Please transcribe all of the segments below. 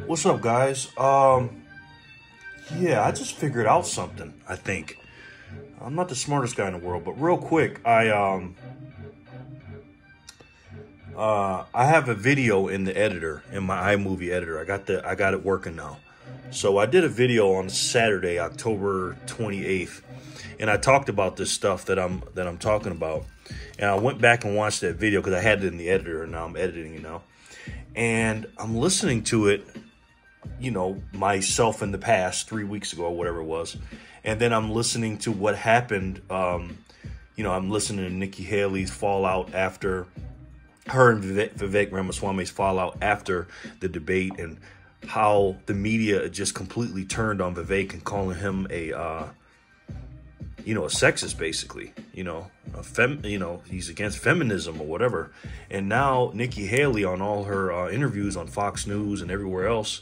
What's up, guys? Yeah, I just figured out something, I think. I'm not the smartest guy in the world, but real quick, I have a video in the editor, in my iMovie editor. I got it working now. So I did a video on Saturday, October 28th, and I talked about this stuff that I'm talking about. And I went back and watched that video because I had it in the editor, and now I'm editing it now. And I'm listening to it, myself in the past 3 weeks ago or whatever it was. And then I'm listening to what happened. I'm listening to Nikki Haley's fallout after her and Vivek Ramaswamy's fallout after the debate, and how the media just completely turned on Vivek and calling him a sexist, basically, he's against feminism or whatever. And now Nikki Haley, on all her interviews on Fox News and everywhere else,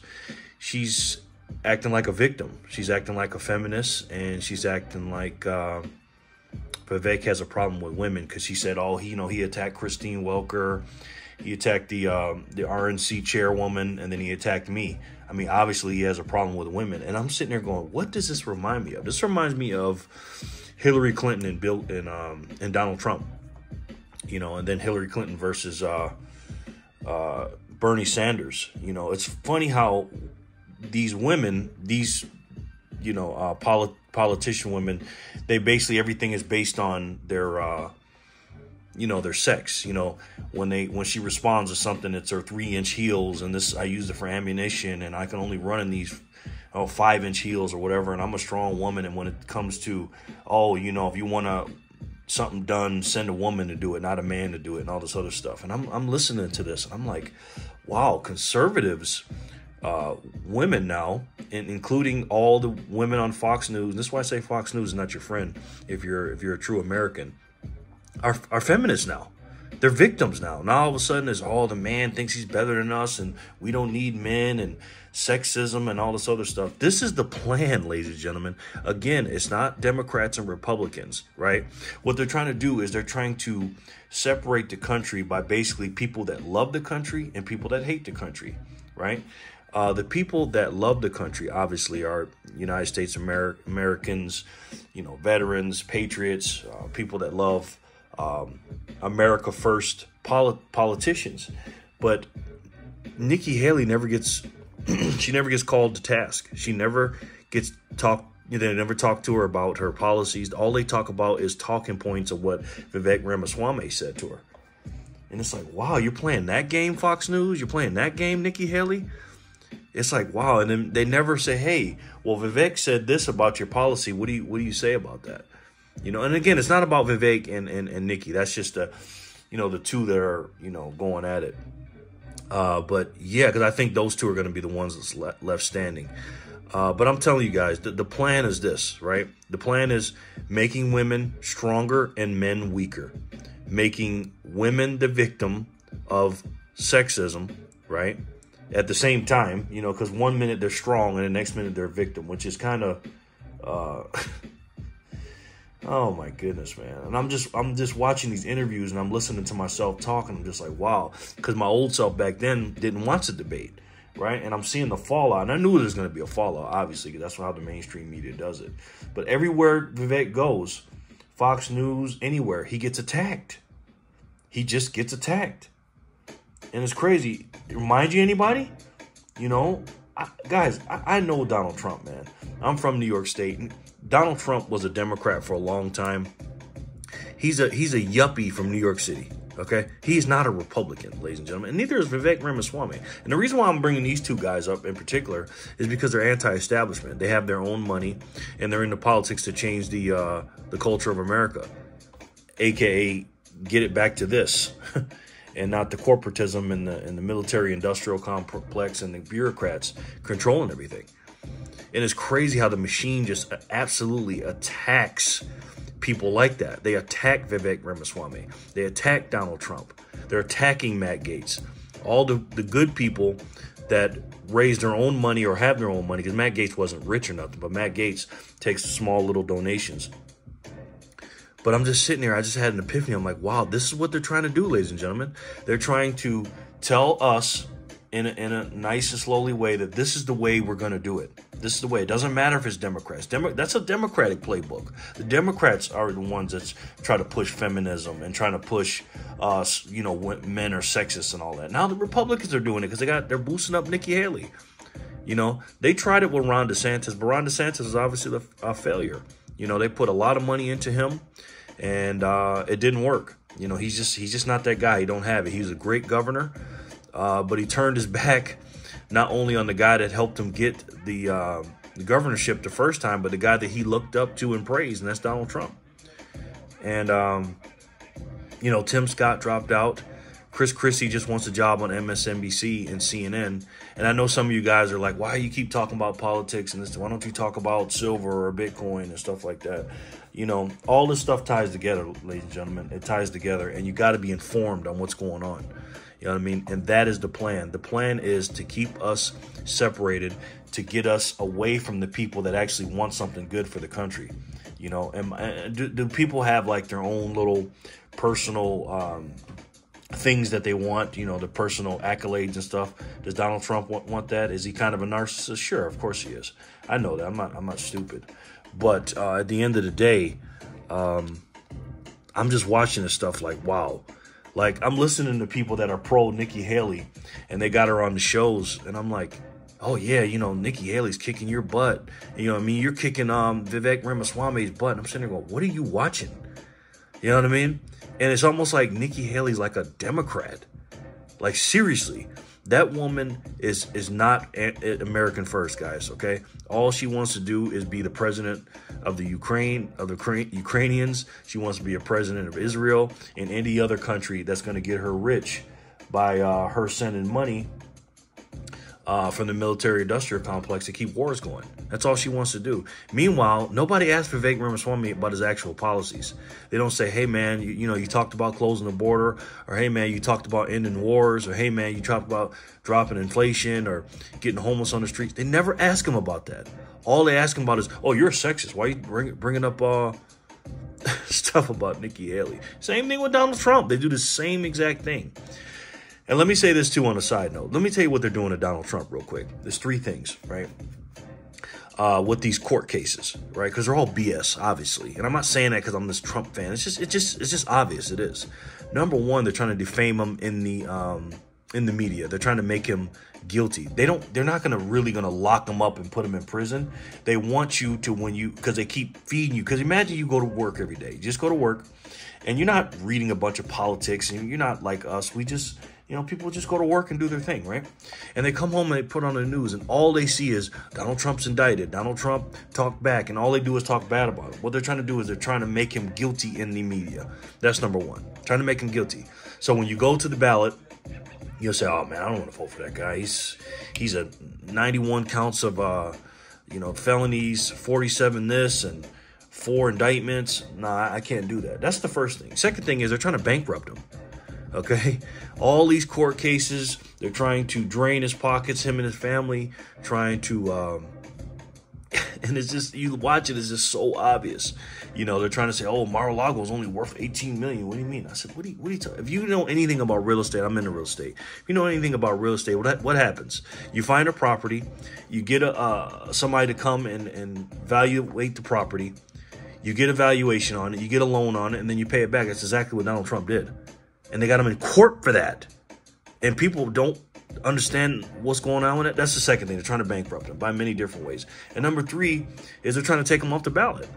she's acting like a victim. She's acting like a feminist, and she's acting like Vivek has a problem with women because she said, he attacked Christine Welker, he attacked the RNC chairwoman, and then he attacked me. I mean, obviously he has a problem with women. And I'm sitting there going, what does this remind me of? This reminds me of Hillary Clinton and Donald Trump, and then Hillary Clinton versus Bernie Sanders. It's funny how these women, politician women, they basically, everything is based on their sex. When she responds to something, it's her 3-inch heels, and this, I use it for ammunition, and I can only run in these 5-inch heels or whatever, and I'm a strong woman. And when it comes to, if you want something done, send a woman to do it, not a man to do it, and all this other stuff. And I'm listening to this, and I'm like, wow, conservatives, women now, and including all the women on Fox News, and this is why I say Fox News is not your friend if you're a true American, are feminists now. They're victims now. Now all of a sudden there's, the man thinks he's better than us, and we don't need men, and sexism and all this other stuff. This is the plan, ladies and gentlemen. Again, it's not Democrats and Republicans, right? What they're trying to do is they're trying to separate the country by basically people that love the country and people that hate the country, right? The people that love the country, obviously, are United States Americans, veterans, patriots, people that love America first, politicians. But Nikki Haley never gets she never gets called to task. She never gets talked. They never talk to her about her policies. All they talk about is talking points of what Vivek Ramaswamy said to her. And it's like, wow, you're playing that game, Fox News? You're playing that game, Nikki Haley? It's like, wow. And then they never say, hey, well, Vivek said this about your policy. What do you say about that? And again, it's not about Vivek and Nikki. That's just the two that are, going at it. But yeah, because I think those two are going to be the ones that's left standing. But I'm telling you guys, the plan is this, right? The plan is making women stronger and men weaker, making women the victim of sexism, right? At the same time, because 1 minute they're strong and the next minute they're a victim, which is kind of, oh my goodness, man. And I'm just watching these interviews, and I'm listening to myself talk, and I'm just like, wow. Because my old self back then didn't watch the debate, right? And I'm seeing the fallout, and I knew there was going to be a fallout, obviously, because that's how the mainstream media does it. But everywhere Vivek goes, Fox News, anywhere, he gets attacked. He just gets attacked. And it's crazy. Remind you anybody? Guys, I know Donald Trump, man. I'm from New York State. And Donald Trump was a Democrat for a long time. He's a yuppie from New York City, okay? He's not a Republican, ladies and gentlemen. And neither is Vivek Ramaswamy. And the reason why I'm bringing these two guys up in particular is because they're anti-establishment. They have their own money, and they're into politics to change the culture of America, a.k.a. get it back to this. And not the corporatism and the military-industrial complex and the bureaucrats controlling everything. And it's crazy how the machine just absolutely attacks people like that. They attack Vivek Ramaswamy. They attack Donald Trump. They're attacking Matt Gaetz. All the good people that raise their own money or have their own money, because Matt Gaetz wasn't rich or nothing, but Matt Gaetz takes small little donations. But I'm just sitting there. I just had an epiphany. I'm like, wow, this is what they're trying to do, ladies and gentlemen. They're trying to tell us in a nice and slowly way that this is the way we're going to do it. This is the way. It doesn't matter if it's Democrats. That's a Democratic playbook. The Democrats are the ones that try to push feminism and trying to push, men are sexist and all that. Now the Republicans are doing it because they're boosting up Nikki Haley. They tried it with Ron DeSantis, but Ron DeSantis is obviously a failure. They put a lot of money into him, and it didn't work. He's just not that guy. He don't have it. He's a great governor. But he turned his back not only on the guy that helped him get the governorship the first time, but the guy that he looked up to and praised, and that's Donald Trump. And, Tim Scott dropped out. Chris Christie just wants a job on MSNBC and CNN. And I know some of you guys are like, why do you keep talking about politics and this? Why don't you talk about silver or Bitcoin and stuff like that? All this stuff ties together, ladies and gentlemen. It ties together, and you got to be informed on what's going on. You know what I mean? And that is the plan. The plan is to keep us separated, to get us away from the people that actually want something good for the country. And do people have like their own little personal things that they want, the personal accolades and stuff? Does Donald Trump want that? Is he kind of a narcissist? Sure, of course he is. I know that. I'm not stupid. But at the end of the day, I'm just watching this stuff like, wow. Like, I'm listening to people that are pro Nikki Haley, and they got her on the shows, and I'm like, oh yeah, Nikki Haley's kicking your butt. And, you're kicking Vivek Ramaswamy's butt. And I'm sitting there going, what are you watching? You know what I mean? And it's almost like Nikki Haley's like a Democrat. Like, seriously, that woman is not American first, guys, okay? All she wants to do is be the president of the Ukrainians. She wants to be a president of Israel and any other country that's going to get her rich by her sending money from the military-industrial complex to keep wars going. That's all she wants to do. Meanwhile, nobody asked Vivek Ramaswamy about his actual policies. They don't say, hey, man, you talked about closing the border, or hey, man, you talked about ending wars, or hey, man, you talked about dropping inflation or getting homeless on the streets. They never ask him about that. All they ask him about is, oh, you're a sexist. Why are you bringing up stuff about Nikki Haley? Same thing with Donald Trump. They do the same exact thing. And let me say this, too, on a side note. Let me tell you what they're doing to Donald Trump real quick. There's three things, right, with these court cases, right, because they're all BS, obviously. And I'm not saying that because I'm this Trump fan. It's just obvious it is. Number one, they're trying to defame him in the media. They're trying to make him guilty. They're not really going to lock him up and put him in prison. They want you to, because they keep feeding you. Because imagine you go to work every day. You just go to work, and you're not reading a bunch of politics, and you're not like us. We just... people just go to work and do their thing, right? And they come home and they put on the news, and all they see is Donald Trump's indicted. Donald Trump talked back, and all they do is talk bad about him. What they're trying to do is they're trying to make him guilty in the media. That's number one. Trying to make him guilty. So when you go to the ballot, you'll say, oh, man, I don't want to vote for that guy. He's a 91 counts of, felonies, 47 this, and 4 indictments. Nah, I can't do that. That's the first thing. Second thing is they're trying to bankrupt him. Okay, all these court cases, they're trying to drain his pockets, him and his family, trying to, and it's just, you watch it, it's just so obvious. They're trying to say, oh, Mar-a-Lago is only worth $18 million. What do you mean? I said, what do you talking? If you know anything about real estate, I'm into real estate. If you know anything about real estate, what happens? You find a property, you get somebody to come and evaluate the property, you get a valuation on it, you get a loan on it, and then you pay it back. That's exactly what Donald Trump did. And they got him in court for that. And people don't understand what's going on with it. That's the second thing. They're trying to bankrupt him by many different ways. And number three is they're trying to take him off the ballot.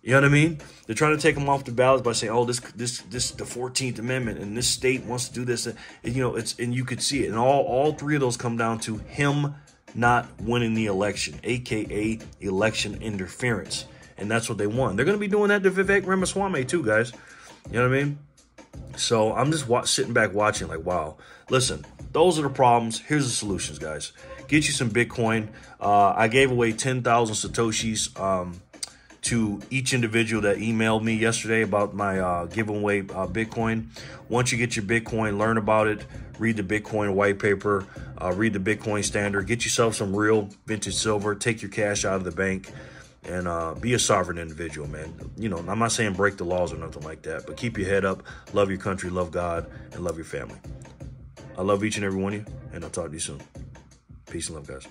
You know what I mean? They're trying to take him off the ballot by saying, oh, this the 14th Amendment, and this state wants to do this. And, and you could see it. And all three of those come down to him not winning the election, a.k.a. election interference. And that's what they want. They're going to be doing that to Vivek Ramaswamy too, guys. You know what I mean? So I'm just sitting back watching like, wow. Listen, those are the problems. Here's the solutions, guys. Get you some Bitcoin. I gave away 10,000 Satoshis to each individual that emailed me yesterday about my giveaway Bitcoin. Once you get your Bitcoin, learn about it. Read the Bitcoin white paper. Read the Bitcoin standard. Get yourself some real vintage silver. Take your cash out of the bank. And be a sovereign individual, man. I'm not saying break the laws or nothing like that, but keep your head up, love your country, love God, and love your family. I love each and every one of you. and I'll talk to you soon. Peace and love, guys.